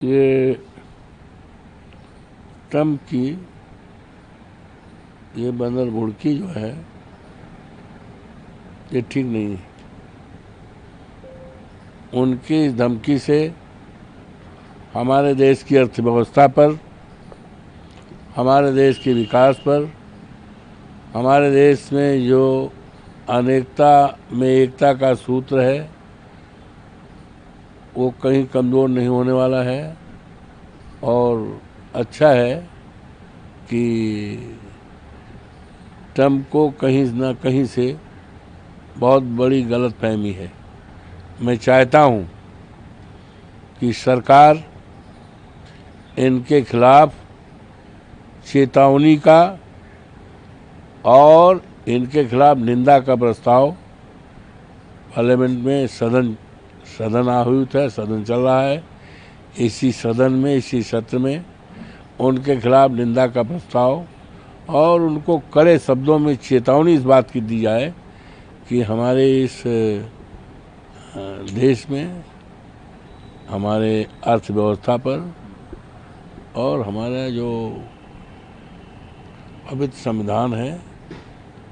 ये ट्रम्प की ये बंदर बुड़की जो है ये ठीक नहीं है। उनकी इस धमकी से हमारे देश की अर्थव्यवस्था पर, हमारे देश के विकास पर, हमारे देश में जो अनेकता में एकता का सूत्र है वो कहीं कमज़ोर नहीं होने वाला है। और अच्छा है कि ट्रम्प को कहीं ना कहीं से बहुत बड़ी गलतफहमी है। मैं चाहता हूं कि सरकार इनके खिलाफ चेतावनी का और इनके खिलाफ निंदा का प्रस्ताव पार्लियामेंट में सदन आहूत है, सदन चल रहा है। इसी सदन में, इसी सत्र में उनके खिलाफ निंदा का प्रस्ताव और उनको कड़े शब्दों में चेतावनी इस बात की दी जाए कि हमारे इस देश में, हमारे अर्थव्यवस्था पर और हमारा जो पवित्र संविधान है,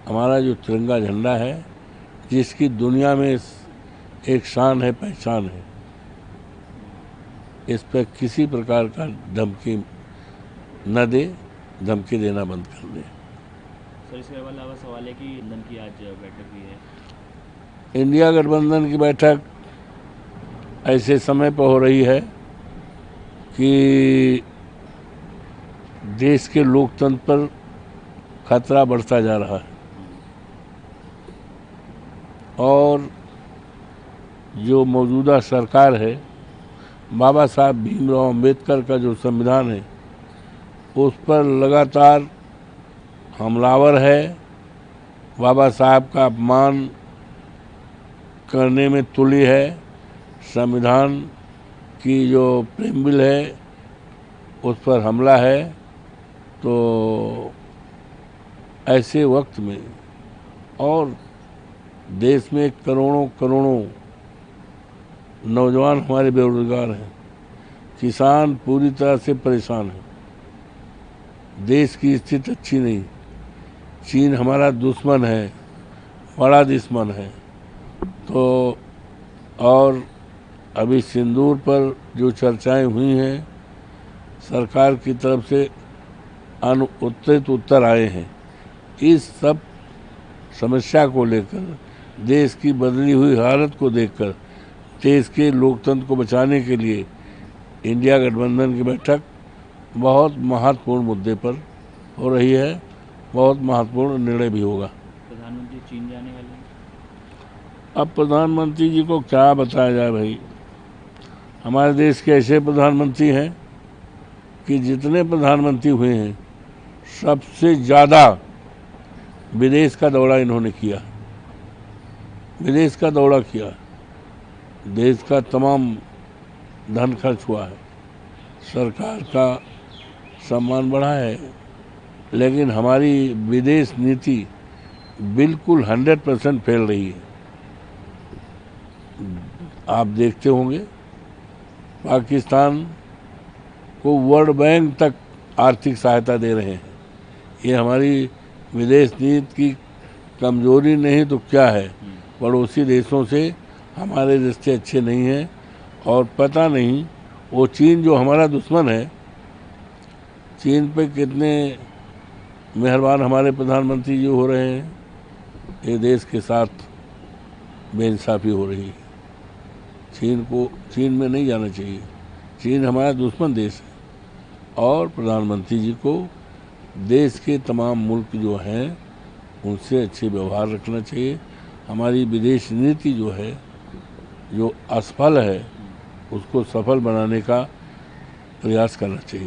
हमारा जो तिरंगा झंडा है, जिसकी दुनिया में एक शान है, पहचान है, इस पर किसी प्रकार का धमकी न दे, धमकी देना बंद कर दे। सर, इसके अलावा सवाल है कि गठबंधन की आज बैठक हुई है। इंडिया गठबंधन की बैठक ऐसे समय पर हो रही है कि देश के लोकतंत्र पर खतरा बढ़ता जा रहा है और जो मौजूदा सरकार है, बाबा साहब भीमराव अम्बेडकर का जो संविधान है उस पर लगातार हमलावर है। बाबा साहब का अपमान करने में तुली है। संविधान की जो प्रेम्बिल है उस पर हमला है। तो ऐसे वक्त में और देश में करोड़ों नौजवान हमारे बेरोजगार हैं, किसान पूरी तरह से परेशान हैं, देश की स्थिति अच्छी नहीं। चीन हमारा दुश्मन है, बड़ा दुश्मन है। तो और अभी सिंदूर पर जो चर्चाएं हुई हैं, सरकार की तरफ से अनुत्तरित उत्तर आए हैं। इस सब समस्या को लेकर, देश की बदली हुई हालत को देखकर, देश के लोकतंत्र को बचाने के लिए इंडिया गठबंधन की बैठक बहुत महत्वपूर्ण मुद्दे पर हो रही है। बहुत महत्वपूर्ण निर्णय भी होगा। प्रधानमंत्री चीन जाने वाले हैं। अब प्रधानमंत्री जी को क्या बताया जाए भाई। हमारे देश के ऐसे प्रधानमंत्री हैं कि जितने प्रधानमंत्री हुए हैं सबसे ज़्यादा विदेश का दौरा इन्होंने किया, विदेश का दौरा किया। देश का तमाम धन खर्च हुआ है, सरकार का सम्मान बढ़ा है, लेकिन हमारी विदेश नीति बिल्कुल 100% फैल रही है। आप देखते होंगे पाकिस्तान को वर्ल्ड बैंक तक आर्थिक सहायता दे रहे हैं। ये हमारी विदेश नीति की कमजोरी नहीं तो क्या है। पड़ोसी देशों से हमारे रिश्ते अच्छे नहीं हैं और पता नहीं वो चीन जो हमारा दुश्मन है, चीन पे कितने मेहरबान हमारे प्रधानमंत्री जी हो रहे हैं। ये देश के साथ बेइंसाफी हो रही है। चीन में नहीं जाना चाहिए। चीन हमारा दुश्मन देश है और प्रधानमंत्री जी को देश के तमाम मुल्क जो हैं उनसे अच्छे व्यवहार रखना चाहिए। हमारी विदेश नीति जो है, जो असफल है, उसको सफल बनाने का प्रयास करना चाहिए।